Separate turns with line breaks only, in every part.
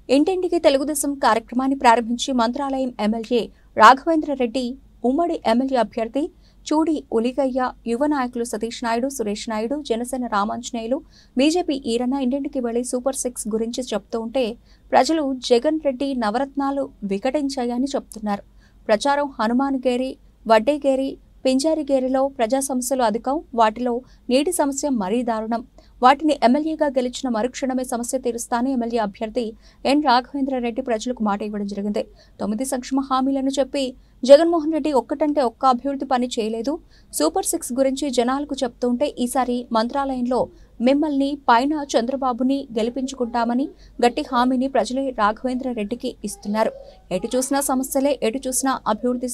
ఇంటింటికి తెలుగుదేశం కార్యక్రమాన్ని ప్రారంభించి మంత్రాలయం ఎమ్మెల్యే రాఘవేంద్ర రెడ్డి, ఉమ్మడి ఎమ్మెల్యే అభ్యర్థి చూడి ఉలిగయ్య, యువ నాయకులు సతీష్ నాయుడు, సురేష్ నాయుడు, జనసేన రామాంజనేయులు, బీజేపీ ఈరన్న ఇంటింటికి వెళ్లి సూపర్ 6 గురించి చెప్తూ ఉంటే ప్రజలు జగన్ రెడ్డి నవరత్నాలు వికటించాయని చెప్తున్నారు. ప్రచారం హనుమాన్గేరి, వడ్డేగేరి, పింజారిగేరిలో ప్రజా సమస్యలు అధికం, వాటిలో నీటి సమస్య మరీ దారుణం. వాటిని ఎమ్మెల్యేగా గెలిచిన మరుక్షణమే సమస్య తీరుస్తానని ఎమ్మెల్యే అభ్యర్థి ఎన్ రాఘవేంద్ర రెడ్డి ప్రజలకు మాట ఇవ్వడం జరిగింది. 9 సంక్షేమ హామీలను చెప్పి జగన్మోహన్ రెడ్డి ఒక్కటంటే ఒక్క అభివృద్ధి పని చేయలేదు. సూపర్ 6 గురించి జనాలకు చెప్తుంటే ఈసారి మంత్రాలయంలో మిమ్మల్ని పైన చంద్రబాబుని గెలిపించుకుంటామని గట్టి హామీని ప్రజలే రాఘవేంద్ర రెడ్డికి ఇస్తున్నారు. ఎటు చూసినా సమస్యలే, ఎటు చూసినా అభివృద్ధి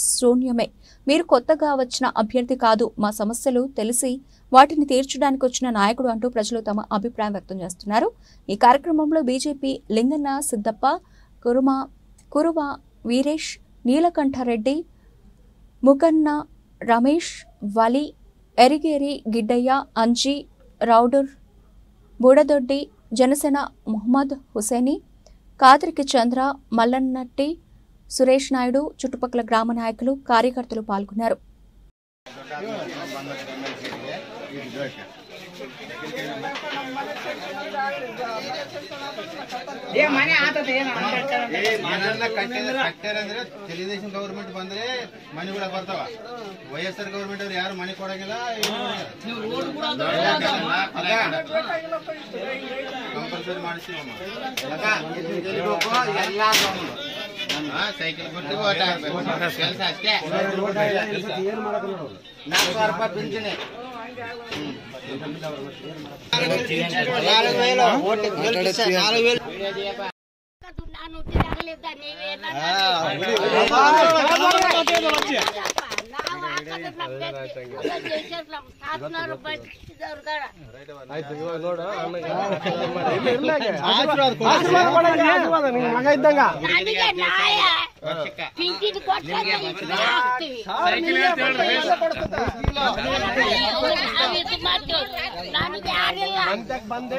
శూన్యమే. మీరు కొత్తగా వచ్చిన అభ్యర్థి కాదు, మా సమస్యలు తెలిసి వాటిని తీర్చడానికి వచ్చిన నాయకుడు అంటూ ప్రజలు తమ అభిప్రాయం వ్యక్తం చేస్తున్నారు. ఈ కార్యక్రమంలో బీజేపీ లింగన్న సిద్దప్ప, కురువ వీరేష్, నీలకంఠరెడ్డి, ముకన్న రమేష్, వలి, ఎరిగేరి గిడ్డయ్య, అంజీ, రౌడర్, బూడదొడ్డి, జనసేన ముహమ్మద్ హుసేని, కాదరికి చంద్ర, మల్లన్నట్టి, సురేష్ నాయుడు, చుట్టుపక్కల గ్రామ నాయకులు, కార్యకర్తలు పాల్గొన్నారు.
తెలుగుదేశం గవర్నమెంಟ್ ಬಂದ್ರೆ ಮನೆ ಕೂಡ ಬರ್ತಾವ. ವೈಎಸ್ಆರ್ ಗವರ್ಮೆಂಟ್ ಅವ್ರು ಯಾರು ಮನೆ ಕೊಡಂಗಿಲ್ಲ. ಕಂಪಲ್ಸರಿ ಮಾಡಿಸ್ತೀವಿ. ಸೈಕಲ್ ಕೊಟ್ಟು ಓಟ್ ಹಾಕ್ಬೇಕು. ಕೆಲಸ ಅಷ್ಟೇ. 400 ರೂಪಾಯಿ ಪಿಂಚಣಿ. 4,000 ಬಂದೆ